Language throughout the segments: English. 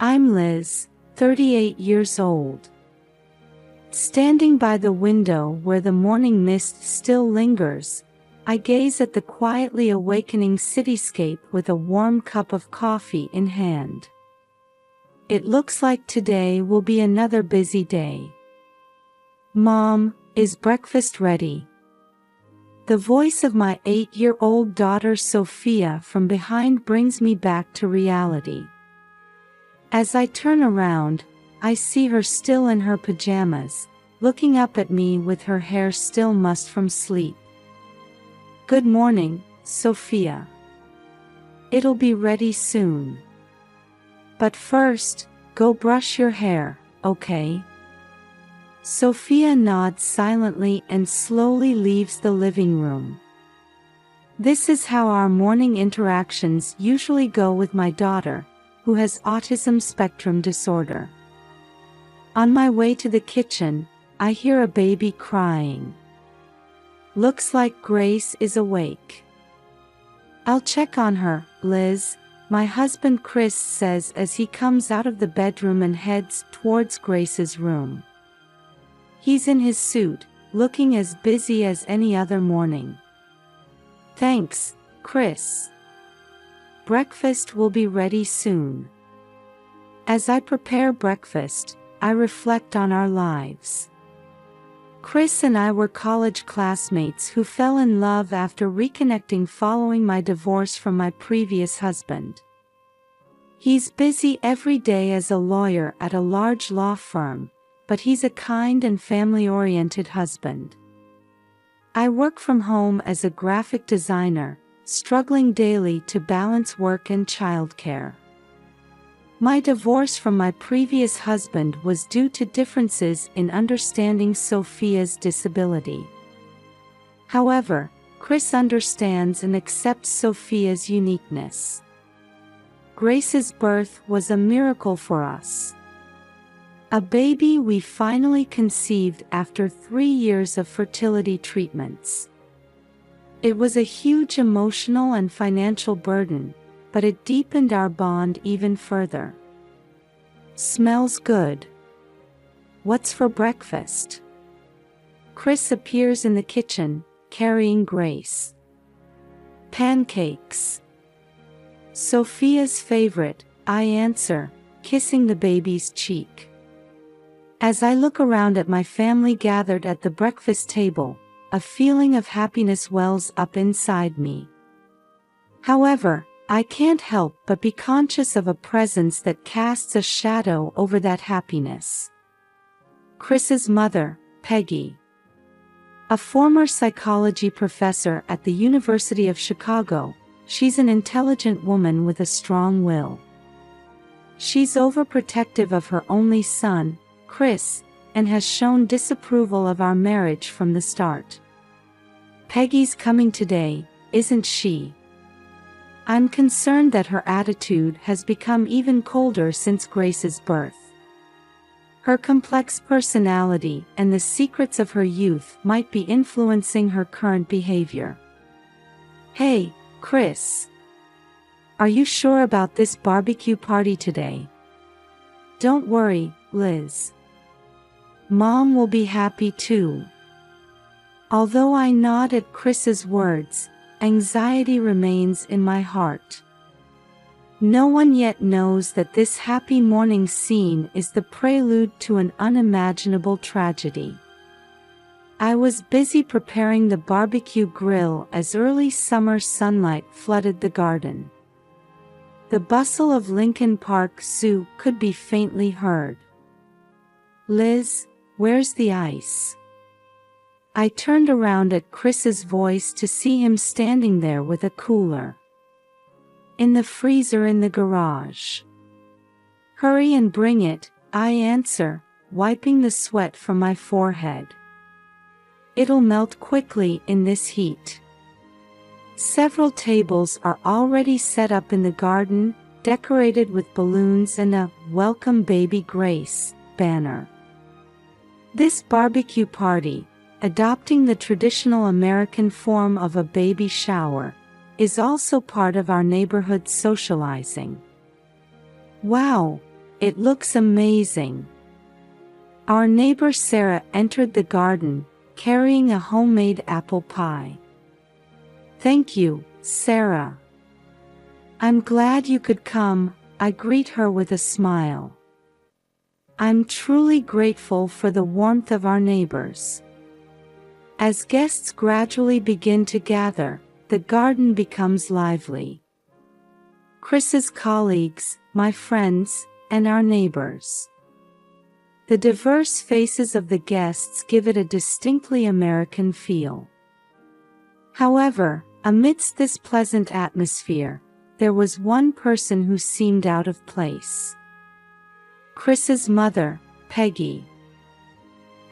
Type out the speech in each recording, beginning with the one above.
I'm Liz, 38 years old. Standing by the window where the morning mist still lingers, I gaze at the quietly awakening cityscape with a warm cup of coffee in hand. It looks like today will be another busy day. Mom, is breakfast ready? The voice of my 8-year-old daughter Sophia from behind brings me back to reality. As I turn around, I see her still in her pajamas, looking up at me with her hair still mussed from sleep. Good morning, Sophia. It'll be ready soon. But first, go brush your hair, okay? Sophia nods silently and slowly leaves the living room. This is how our morning interactions usually go with my daughter, who has autism spectrum disorder. On my way to the kitchen, I hear a baby crying. Looks like Grace is awake. I'll check on her, Liz, my husband Chris says as he comes out of the bedroom and heads towards Grace's room. He's in his suit, looking as busy as any other morning. Thanks, Chris. Breakfast will be ready soon. As I prepare breakfast, I reflect on our lives. Chris and I were college classmates who fell in love after reconnecting following my divorce from my previous husband. He's busy every day as a lawyer at a large law firm, but he's a kind and family-oriented husband. I work from home as a graphic designer, struggling daily to balance work and childcare. My divorce from my previous husband was due to differences in understanding Sophia's disability. However, Chris understands and accepts Sophia's uniqueness. Grace's birth was a miracle for us. A baby we finally conceived after 3 years of fertility treatments. It was a huge emotional and financial burden, but it deepened our bond even further. Smells good. What's for breakfast? Chris appears in the kitchen, carrying Grace. Pancakes. Sophia's favorite, I answer, kissing the baby's cheek. As I look around at my family gathered at the breakfast table, a feeling of happiness wells up inside me. However, I can't help but be conscious of a presence that casts a shadow over that happiness. Chris's mother, Peggy. A former psychology professor at the University of Chicago, she's an intelligent woman with a strong will. She's overprotective of her only son, Chris, and has shown disapproval of our marriage from the start. Peggy's coming today, isn't she? I'm concerned that her attitude has become even colder since Grace's birth. Her complex personality and the secrets of her youth might be influencing her current behavior. Hey, Chris. Are you sure about this barbecue party today? Don't worry, Liz. Mom will be happy too. Although I nod at Chris's words, anxiety remains in my heart. No one yet knows that this happy morning scene is the prelude to an unimaginable tragedy. I was busy preparing the barbecue grill as early summer sunlight flooded the garden. The bustle of Lincoln Park Zoo could be faintly heard. Liz, where's the ice? I turned around at Chris's voice to see him standing there with a cooler. In the freezer in the garage. Hurry and bring it, I answer, wiping the sweat from my forehead. It'll melt quickly in this heat. Several tables are already set up in the garden, decorated with balloons and a "Welcome Baby Grace" banner. This barbecue party, adopting the traditional American form of a baby shower, is also part of our neighborhood socializing. Wow, It looks amazing. Our neighbor Sarah entered the garden, carrying a homemade apple pie. Thank you, Sarah. I'm glad you could come, I greet her with a smile. I'm truly grateful for the warmth of our neighbors. As guests gradually begin to gather, the garden becomes lively. Chris's colleagues, my friends, and our neighbors. The diverse faces of the guests give it a distinctly American feel. However, amidst this pleasant atmosphere, there was one person who seemed out of place. Chris's mother, Peggy.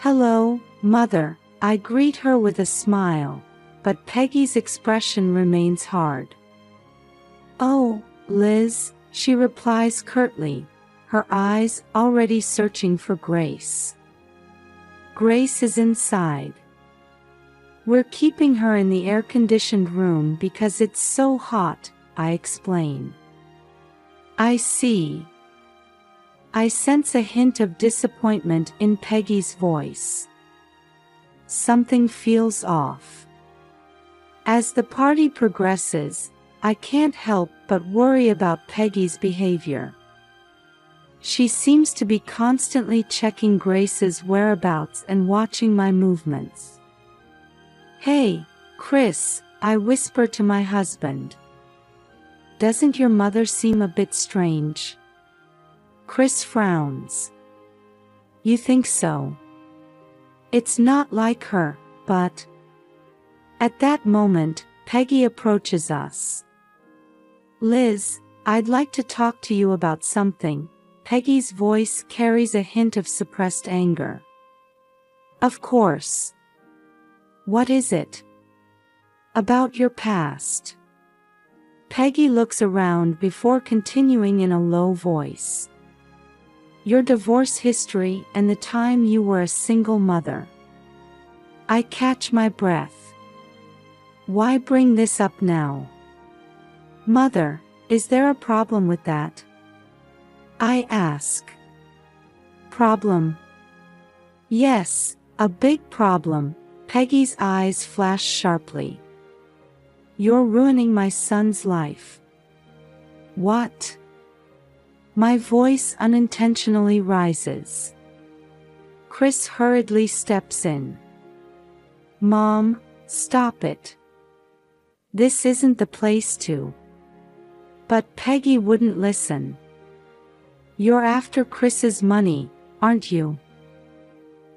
Hello, Mother, I greet her with a smile, but Peggy's expression remains hard. Oh, Liz, she replies curtly, her eyes already searching for Grace. Grace is inside. We're keeping her in the air-conditioned room because it's so hot, I explain. I see. I sense a hint of disappointment in Peggy's voice. Something feels off. As the party progresses, I can't help but worry about Peggy's behavior. She seems to be constantly checking Grace's whereabouts and watching my movements. Hey, Chris, I whisper to my husband. Doesn't your mother seem a bit strange? Chris frowns. You think so? It's not like her, but... At that moment, Peggy approaches us. Liz, I'd like to talk to you about something. Peggy's voice carries a hint of suppressed anger. Of course. What is it? About your past. Peggy looks around before continuing in a low voice. Your divorce history and the time you were a single mother. I catch my breath. Why bring this up now? Mother, is there a problem with that? I ask. Problem? Yes, a big problem. Peggy's eyes flash sharply. You're ruining my son's life. What? My voice unintentionally rises. Chris hurriedly steps in. Mom, stop it. This isn't the place to. But Peggy wouldn't listen. You're after Chris's money, aren't you?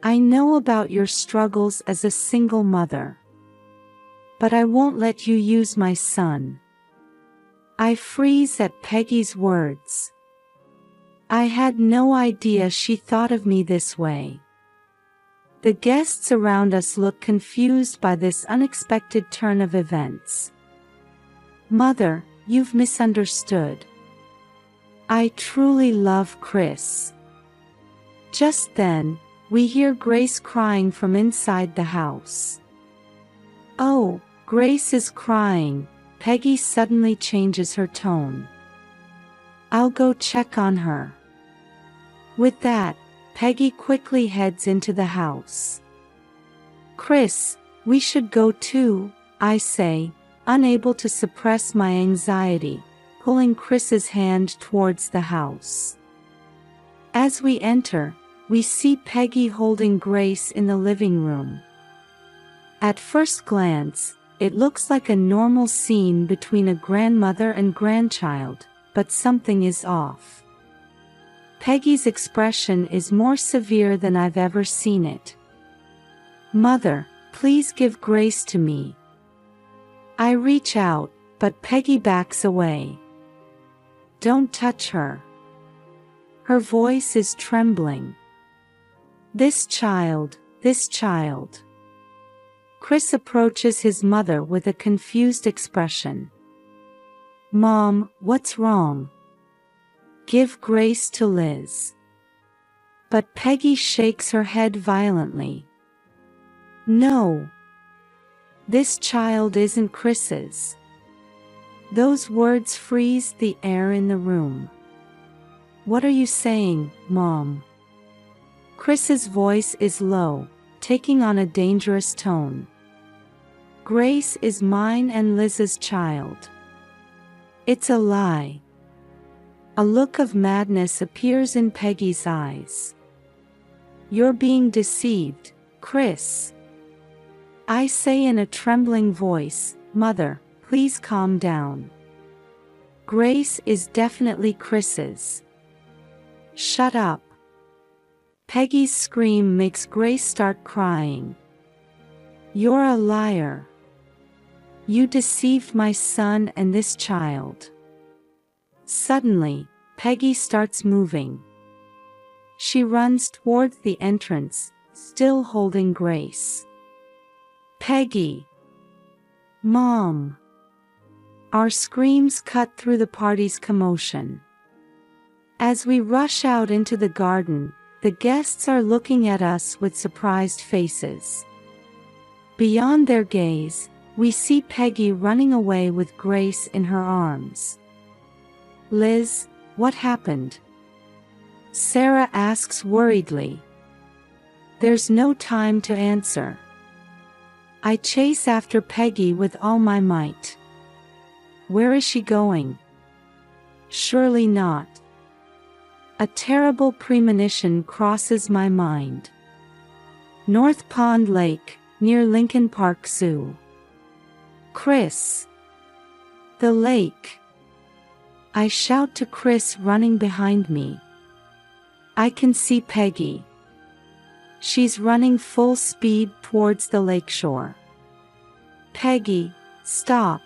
I know about your struggles as a single mother. But I won't let you use my son. I freeze at Peggy's words. I had no idea she thought of me this way. The guests around us look confused by this unexpected turn of events. Mother, you've misunderstood. I truly love Chris. Just then, we hear Grace crying from inside the house. Oh, Grace is crying. Peggy suddenly changes her tone. I'll go check on her. With that, Peggy quickly heads into the house. Chris, we should go too, I say, unable to suppress my anxiety, pulling Chris's hand towards the house. As we enter, we see Peggy holding Grace in the living room. At first glance, it looks like a normal scene between a grandmother and grandchild, but something is off. Peggy's expression is more severe than I've ever seen it. Mother, please give Grace to me. I reach out, but Peggy backs away. Don't touch her. Her voice is trembling. This child. Chris approaches his mother with a confused expression. Mom, what's wrong? Give Grace to Liz. But Peggy shakes her head violently. No. This child isn't Chris's. Those words freeze the air in the room. What are you saying, Mom? Chris's voice is low, taking on a dangerous tone. Grace is mine and Liz's child. It's a lie. A look of madness appears in Peggy's eyes. You're being deceived, Chris. I say in a trembling voice, Mother, please calm down. Grace is definitely Chris's. Shut up. Peggy's scream makes Grace start crying. You're a liar. You deceived my son and this child. Suddenly, Peggy starts moving. She runs towards the entrance, still holding Grace. Peggy! Mom! Our screams cut through the party's commotion. As we rush out into the garden, the guests are looking at us with surprised faces. Beyond their gaze, we see Peggy running away with Grace in her arms. Liz, what happened? Sarah asks worriedly. There's no time to answer. I chase after Peggy with all my might. Where is she going? Surely not. A terrible premonition crosses my mind. North Pond Lake, near Lincoln Park Zoo. Chris! The lake! I shout to Chris running behind me. I can see Peggy. She's running full speed towards the lakeshore. Peggy, stop!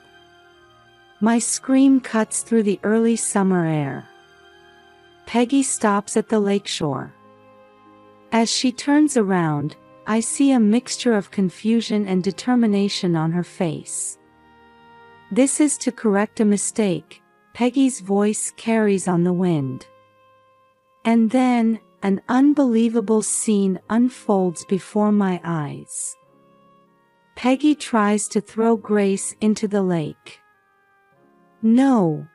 My scream cuts through the early summer air. Peggy stops at the lakeshore. As she turns around, I see a mixture of confusion and determination on her face. This is to correct a mistake, Peggy's voice carries on the wind. And then, an unbelievable scene unfolds before my eyes. Peggy tries to throw Grace into the lake. No!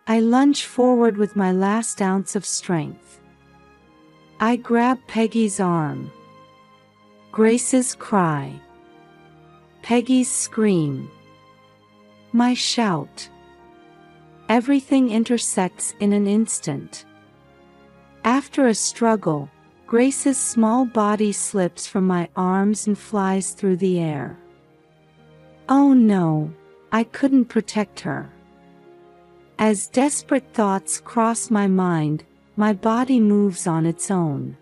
I lunge forward with my last ounce of strength. I grab Peggy's arm. Grace's cry. Peggy's scream. My shout. Everything intersects in an instant. After a struggle, Grace's small body slips from my arms and flies through the air. Oh no, I couldn't protect her. As desperate thoughts cross my mind, my body moves on its own.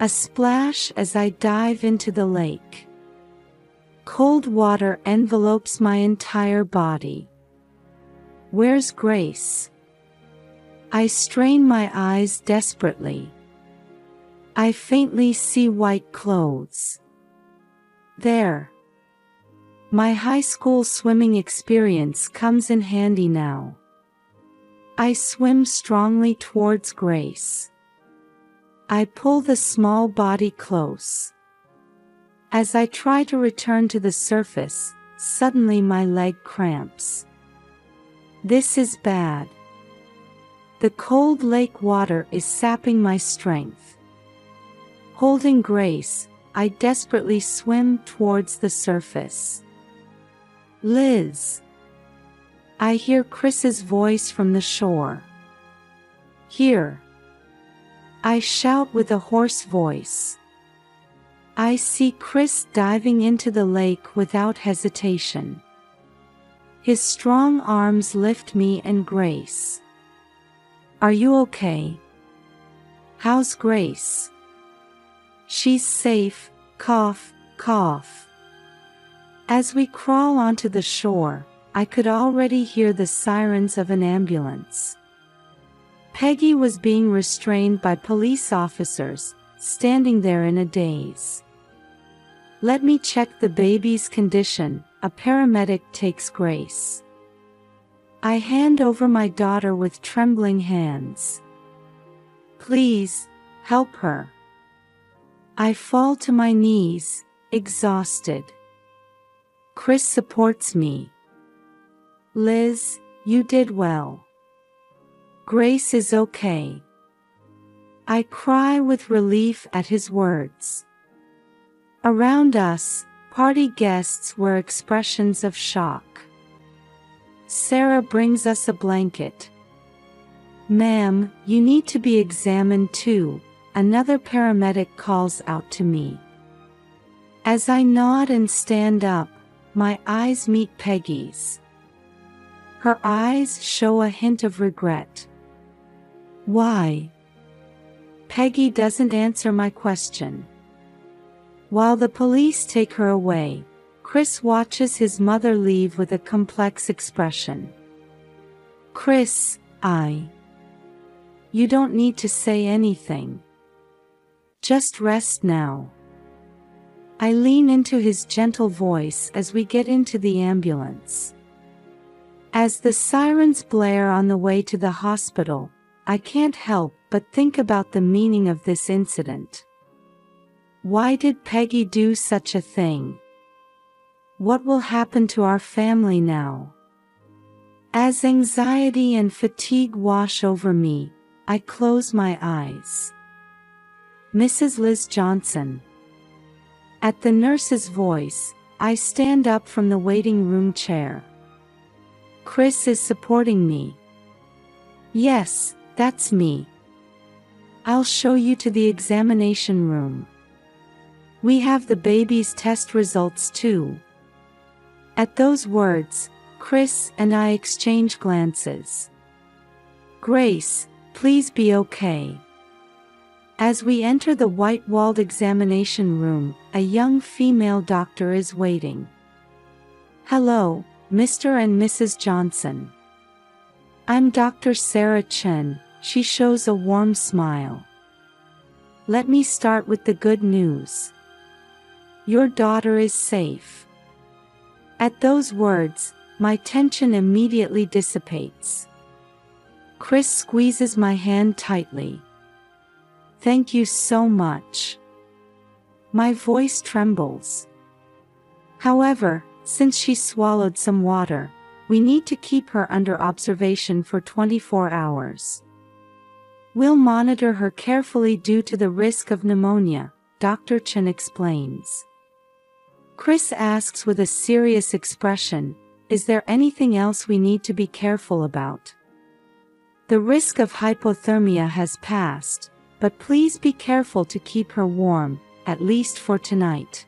A splash as I dive into the lake. Cold water envelopes my entire body. Where's Grace? I strain my eyes desperately. I faintly see white clothes. There. My high school swimming experience comes in handy now. I swim strongly towards Grace. I pull the small body close. As I try to return to the surface, suddenly my leg cramps. This is bad. The cold lake water is sapping my strength. Holding Grace, I desperately swim towards the surface. Liz! I hear Chris's voice from the shore. Here! I shout with a hoarse voice. I see Chris diving into the lake without hesitation. His strong arms lift me and Grace. Are you okay? How's Grace? She's safe, cough, cough. As we crawl onto the shore, I could already hear the sirens of an ambulance. Peggy was being restrained by police officers, standing there in a daze. Let me check the baby's condition, a paramedic takes Grace. I hand over my daughter with trembling hands. Please, help her. I fall to my knees, exhausted. Chris supports me. Liz, you did well. Grace is okay. I cry with relief at his words. Around us, party guests wear expressions of shock. Sarah brings us a blanket. "Ma'am, you need to be examined too," another paramedic calls out to me. As I nod and stand up, my eyes meet Peggy's. Her eyes show a hint of regret. "Why?" Peggy doesn't answer my question. While the police take her away, Chris watches his mother leave with a complex expression. "Chris, You don't need to say anything. Just rest now." I lean into his gentle voice as we get into the ambulance. As the sirens blare on the way to the hospital, I can't help but think about the meaning of this incident. Why did Peggy do such a thing? What will happen to our family now? As anxiety and fatigue wash over me, I close my eyes. "Mrs. Liz Johnson." At the nurse's voice, I stand up from the waiting room chair. Chris is supporting me. "Yes, that's me. I'll show you to the examination room. We have the baby's test results too." At those words, Chris and I exchange glances. "Grace, please be okay." As we enter the white-walled examination room, a young female doctor is waiting. "Hello, Mr. and Mrs. Johnson. I'm Dr. Sarah Chen." She shows a warm smile. "Let me start with the good news. Your daughter is safe." At those words, my tension immediately dissipates. Chris squeezes my hand tightly. "Thank you so much." My voice trembles. However, since she swallowed some water, we need to keep her under observation for 24 hours. "We'll monitor her carefully due to the risk of pneumonia," Dr. Chen explains. Chris asks with a serious expression, "Is there anything else we need to be careful about?" "The risk of hypothermia has passed, but please be careful to keep her warm, at least for tonight.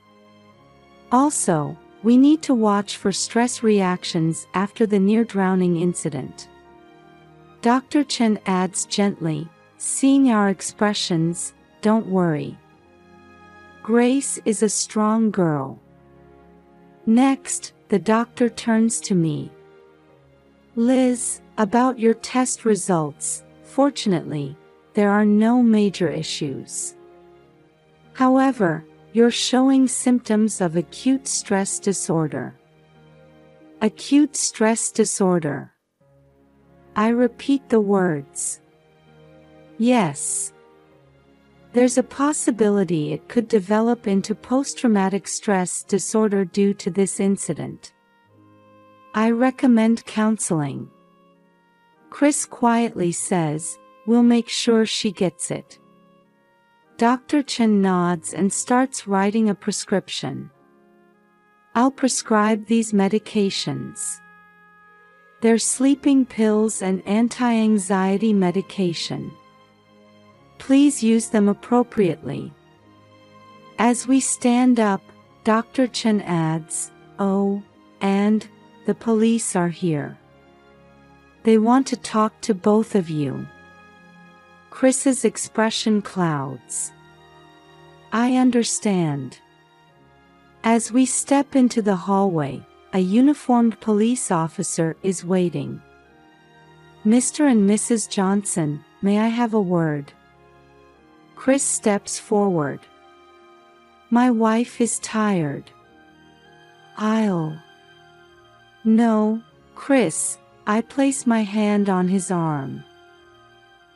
Also, we need to watch for stress reactions after the near-drowning incident." Dr. Chen adds gently, seeing our expressions, "Don't worry. Grace is a strong girl." Next, the doctor turns to me. "Liz, about your test results, fortunately, there are no major issues. However, you're showing symptoms of acute stress disorder." Acute stress disorder. I repeat the words. "Yes. There's a possibility it could develop into post-traumatic stress disorder due to this incident. I recommend counseling." Chris quietly says, "We'll make sure she gets it." Dr. Chen nods and starts writing a prescription. "I'll prescribe these medications. They're sleeping pills and anti-anxiety medication. Please use them appropriately." As we stand up, Dr. Chen adds, "Oh, and the police are here. They want to talk to both of you." Chris's expression clouds. "I understand." As we step into the hallway, a uniformed police officer is waiting. "Mr. and Mrs. Johnson, may I have a word?" Chris steps forward. "My wife is tired. No, Chris," I place my hand on his arm.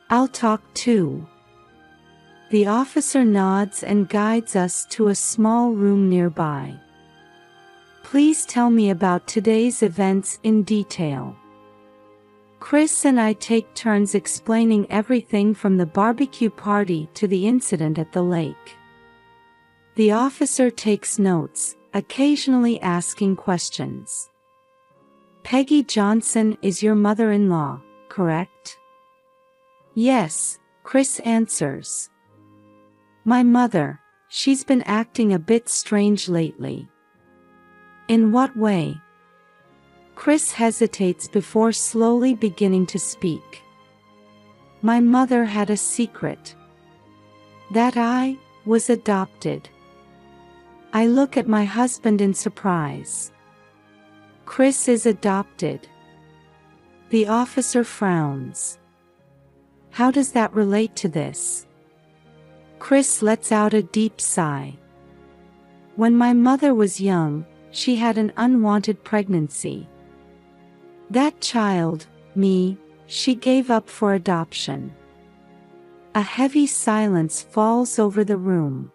"I'll talk too." The officer nods and guides us to a small room nearby. "Please tell me about today's events in detail." Chris and I take turns explaining everything from the barbecue party to the incident at the lake. The officer takes notes, occasionally asking questions. Peggy Johnson is your mother-in-law, correct? Yes, Chris answers. My mother, she's been acting a bit strange lately. In what way? Chris hesitates before slowly beginning to speak. My mother had a secret. That I was adopted. I look at my husband in surprise. Chris is adopted. The officer frowns. How does that relate to this? Chris lets out a deep sigh. When my mother was young, she had an unwanted pregnancy. That child, me, she gave up for adoption. A heavy silence falls over the room.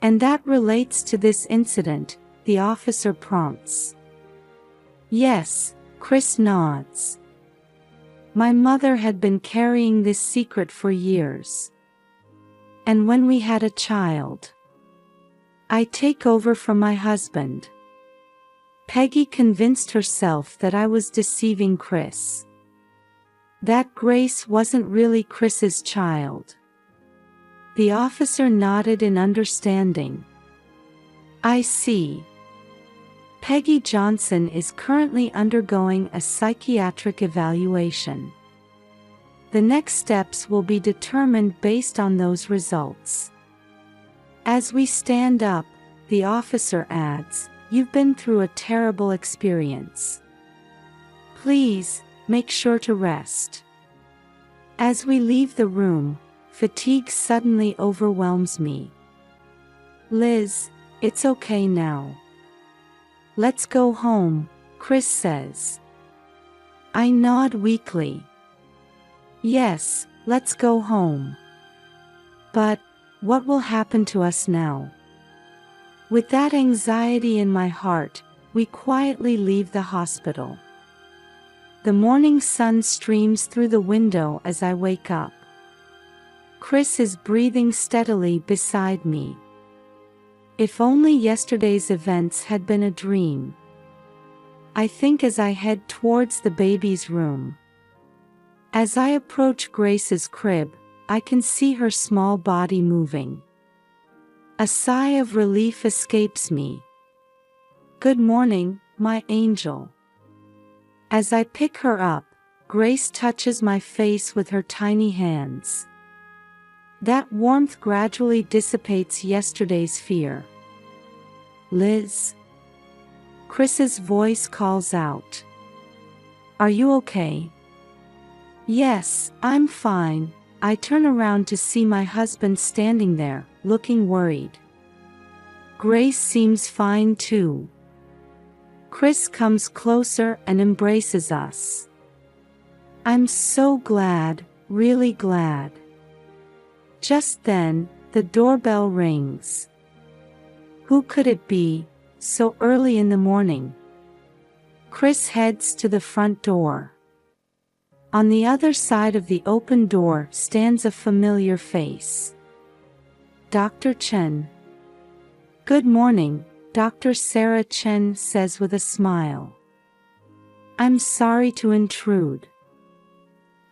And that relates to this incident, the officer prompts. Yes, Chris nods. My mother had been carrying this secret for years. And when we had a child, I take over from my husband. Peggy convinced herself that I was deceiving Chris. That Grace wasn't really Chris's child. The officer nodded in understanding. I see. Peggy Johnson is currently undergoing a psychiatric evaluation. The next steps will be determined based on those results. As we stand up, the officer adds, you've been through a terrible experience. Please, make sure to rest. As we leave the room, fatigue suddenly overwhelms me. Liz, it's okay now. Let's go home, Chris says. I nod weakly. Yes, let's go home. But, what will happen to us now? With that anxiety in my heart, we quietly leave the hospital. The morning sun streams through the window as I wake up. Chris is breathing steadily beside me. If only yesterday's events had been a dream. I think as I head towards the baby's room. As I approach Grace's crib, I can see her small body moving. A sigh of relief escapes me. Good morning, my angel. As I pick her up, Grace touches my face with her tiny hands. That warmth gradually dissipates yesterday's fear. Liz? Chris's voice calls out. Are you okay? Yes, I'm fine. I turn around to see my husband standing there, looking worried. Grace seems fine too. Chris comes closer and embraces us. I'm so glad, really glad. Just then, the doorbell rings. Who could it be, so early in the morning? Chris heads to the front door. On the other side of the open door stands a familiar face. Dr. Chen. Good morning, Dr. Sarah Chen says with a smile. I'm sorry to intrude.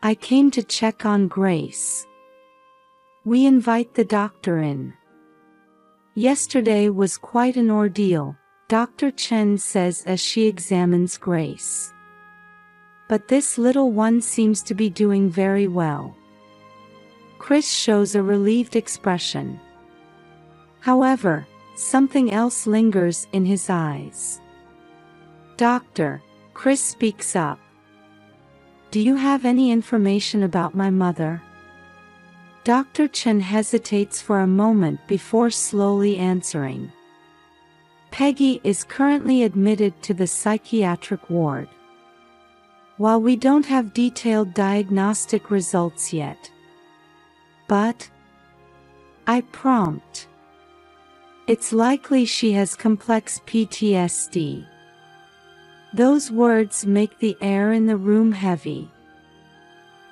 I came to check on Grace. We invite the doctor in. Yesterday was quite an ordeal, Dr. Chen says as she examines Grace. But this little one seems to be doing very well. Chris shows a relieved expression. However, something else lingers in his eyes. Doctor, Chris speaks up. Do you have any information about my mother? Dr. Chen hesitates for a moment before slowly answering. Peggy is currently admitted to the psychiatric ward. While we don't have detailed diagnostic results yet. But I prompt. It's likely she has complex PTSD. Those words make the air in the room heavy.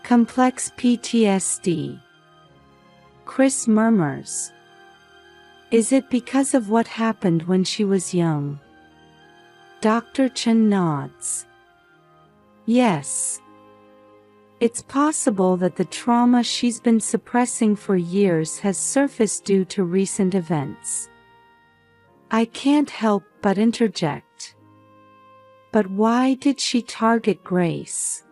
Complex PTSD. Chris murmurs. Is it because of what happened when she was young? Dr. Chen nods. Yes. It's possible that the trauma she's been suppressing for years has surfaced due to recent events. I can't help but interject. But why did she target Grace?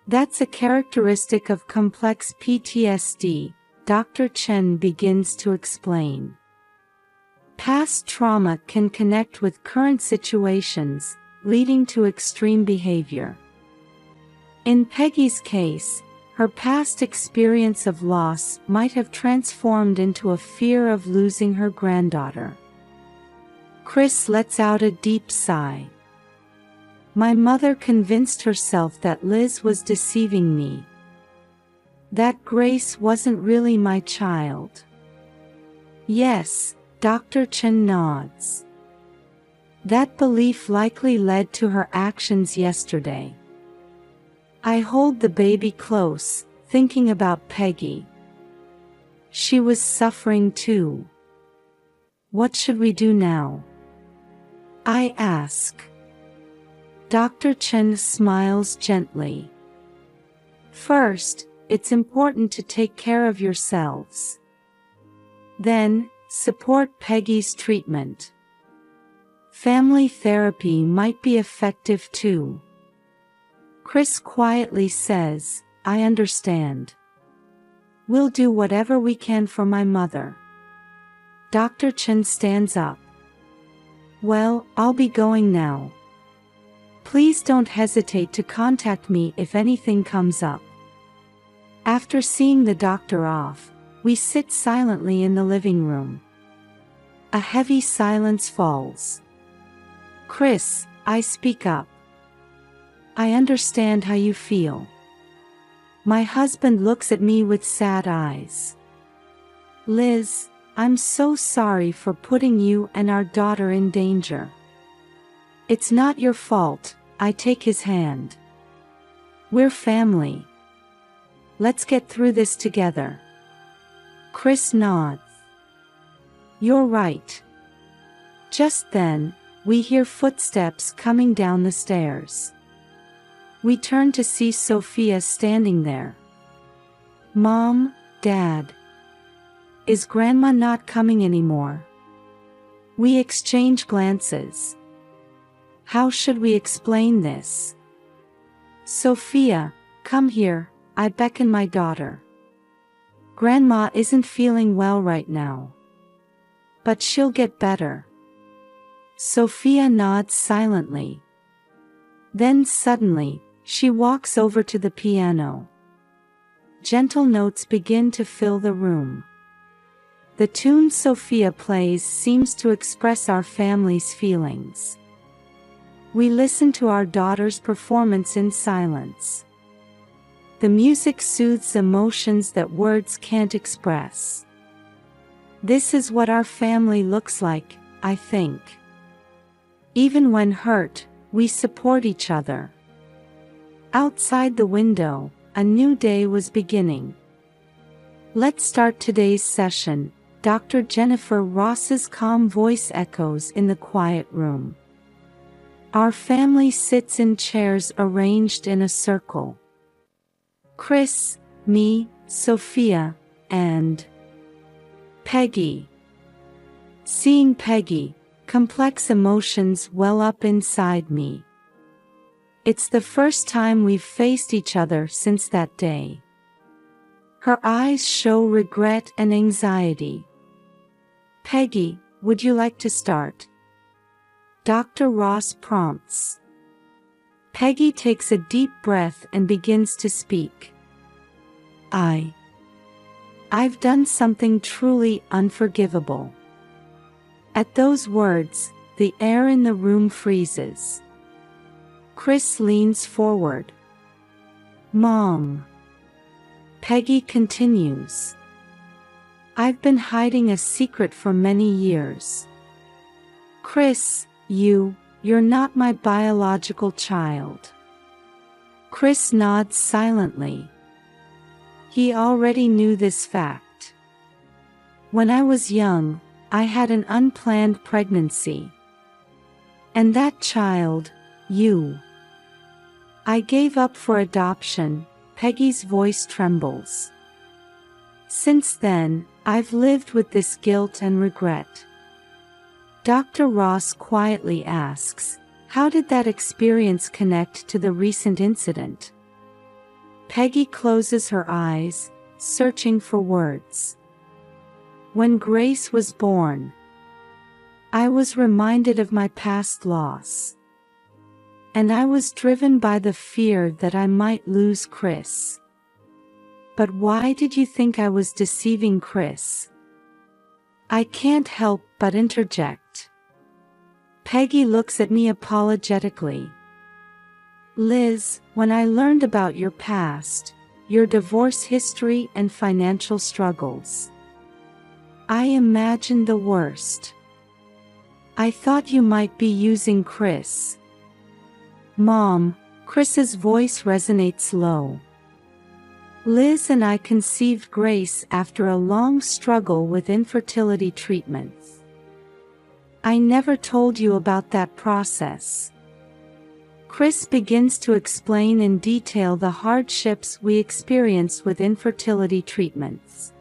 That's a characteristic of complex PTSD, Dr. Chen begins to explain. Past trauma can connect with current situations, leading to extreme behavior. In Peggy's case, her past experience of loss might have transformed into a fear of losing her granddaughter. Chris lets out a deep sigh. My mother convinced herself that Liz was deceiving me. That Grace wasn't really my child. Yes, Dr. Chen nods. That belief likely led to her actions yesterday. I hold the baby close, thinking about Peggy. She was suffering too. What should we do now? I ask. Dr. Chen smiles gently. First, it's important to take care of yourselves. Then, support Peggy's treatment. Family therapy might be effective too. Chris quietly says, I understand. We'll do whatever we can for my mother. Dr. Chen stands up. Well, I'll be going now. Please don't hesitate to contact me if anything comes up. After seeing the doctor off, we sit silently in the living room. A heavy silence falls. Chris, I speak up. I understand how you feel. My husband looks at me with sad eyes. Liz, I'm so sorry for putting you and our daughter in danger. It's not your fault, I take his hand. We're family. Let's get through this together. Chris nods. You're right. Just then, we hear footsteps coming down the stairs. We turn to see Sophia standing there. Mom, Dad. Is Grandma not coming anymore? We exchange glances. How should we explain this? Sophia, come here, I beckon my daughter. Grandma isn't feeling well right now. But she'll get better. Sophia nods silently. Then suddenly, she walks over to the piano. Gentle notes begin to fill the room. The tune Sophia plays seems to express our family's feelings. We listen to our daughter's performance in silence. The music soothes emotions that words can't express. This is what our family looks like, I think. Even when hurt, we support each other. Outside the window, a new day was beginning. Let's start today's session. Dr. Jennifer Ross's calm voice echoes in the quiet room. Our family sits in chairs arranged in a circle. Chris, me, Sophia, and Peggy. Seeing Peggy, complex emotions well up inside me. It's the first time we've faced each other since that day. Her eyes show regret and anxiety. Peggy, would you like to start? Dr. Ross prompts. Peggy takes a deep breath and begins to speak. I've done something truly unforgivable. At those words, the air in the room freezes. Chris leans forward. Mom. Peggy continues. I've been hiding a secret for many years. Chris, you you're not my biological child." Chris nods silently. He already knew this fact. "When I was young, I had an unplanned pregnancy. And that child, you. I gave up for adoption." Peggy's voice trembles. "Since then, I've lived with this guilt and regret." Dr. Ross quietly asks, "How did that experience connect to the recent incident?" Peggy closes her eyes, searching for words. "When Grace was born, I was reminded of my past loss. And I was driven by the fear that I might lose Chris." "But why did you think I was deceiving Chris?" I can't help but interject. Peggy looks at me apologetically. "Liz, when I learned about your past, your divorce history and financial struggles, I imagined the worst. I thought you might be using Chris." "Mom," Chris's voice resonates low. "Liz and I conceived Grace after a long struggle with infertility treatments. I never told you about that process." Chris begins to explain in detail the hardships we experienced with infertility treatments.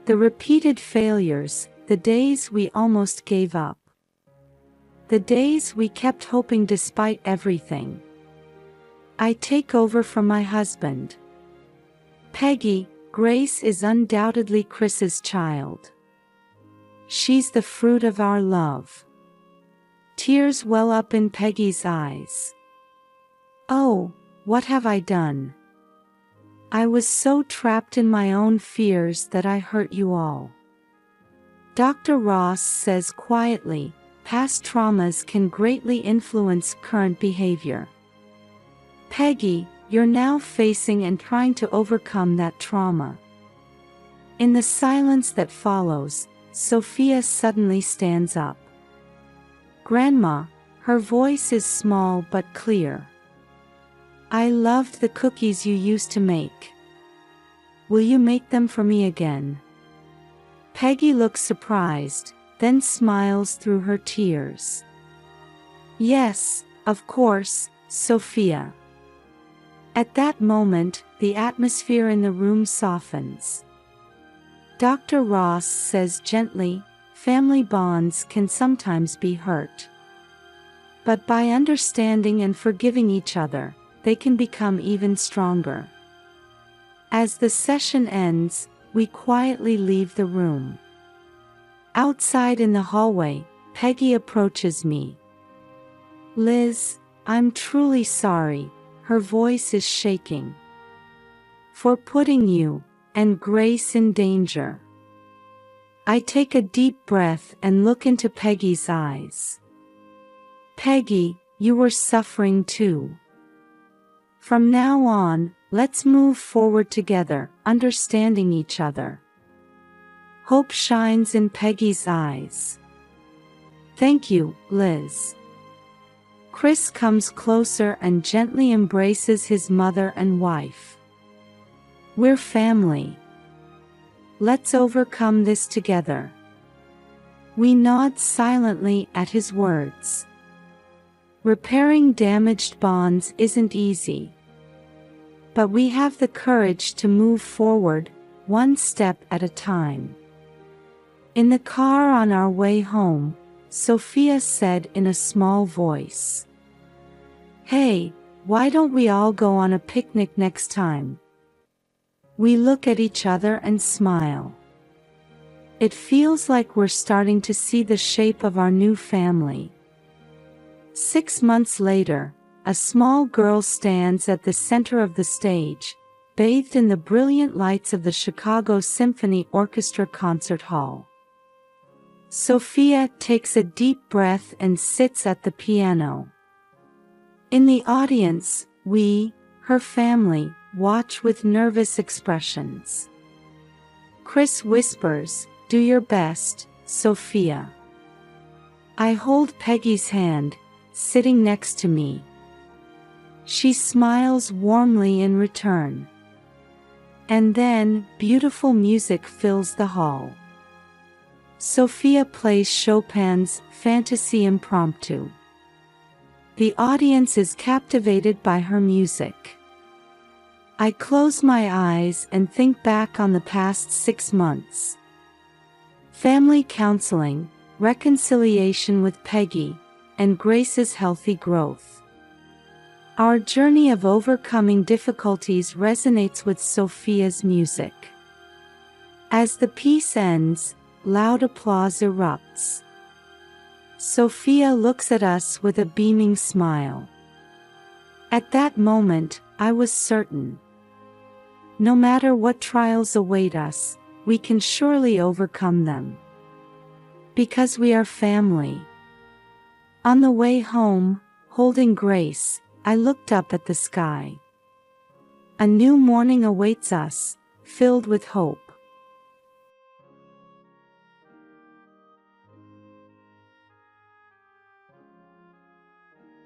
The repeated failures, the days we almost gave up. The days we kept hoping despite everything. "I take over from my husband. Peggy, Grace is undoubtedly Chris's child. She's the fruit of our love." Tears well up in Peggy's eyes. "Oh, what have I done? I was so trapped in my own fears that I hurt you all." Dr. Ross says quietly, "Past traumas can greatly influence current behavior. Peggy, you're now facing and trying to overcome that trauma." In the silence that follows, Sophia suddenly stands up. "Grandma," her voice is small but clear, "I loved the cookies you used to make. Will you make them for me again?" Peggy looks surprised, then smiles through her tears. "Yes, of course, Sophia." At that moment, the atmosphere in the room softens. Dr. Ross says gently, "Family bonds can sometimes be hurt. But by understanding and forgiving each other, they can become even stronger." As the session ends, we quietly leave the room. Outside in the hallway, Peggy approaches me. "Liz, I'm truly sorry," her voice is shaking, "for putting you and Grace in danger." I take a deep breath and look into Peggy's eyes. "Peggy, you were suffering too. From now on, let's move forward together, understanding each other." Hope shines in Peggy's eyes. "Thank you, Liz." Chris comes closer and gently embraces his mother and wife. "We're family. Let's overcome this together." We nod silently at his words. Repairing damaged bonds isn't easy. But we have the courage to move forward, one step at a time. In the car on our way home, Sophia said in a small voice, "Hey, why don't we all go on a picnic next time?" We look at each other and smile. It feels like we're starting to see the shape of our new family. 6 months later, a small girl stands at the center of the stage, bathed in the brilliant lights of the Chicago Symphony Orchestra concert hall. Sophia takes a deep breath and sits at the piano. In the audience, we, her family, watch with nervous expressions. Chris whispers, "Do your best, Sophia." I hold Peggy's hand, sitting next to me. She smiles warmly in return. And then, beautiful music fills the hall. Sophia plays Chopin's Fantasy Impromptu. The audience is captivated by her music. I close my eyes and think back on the past 6 months. Family counseling, reconciliation with Peggy, and Grace's healthy growth. Our journey of overcoming difficulties resonates with Sophia's music. As the piece ends, loud applause erupts. Sophia looks at us with a beaming smile. At that moment, I was certain. No matter what trials await us, we can surely overcome them. Because we are family. On the way home, holding Grace, I looked up at the sky. A new morning awaits us, filled with hope.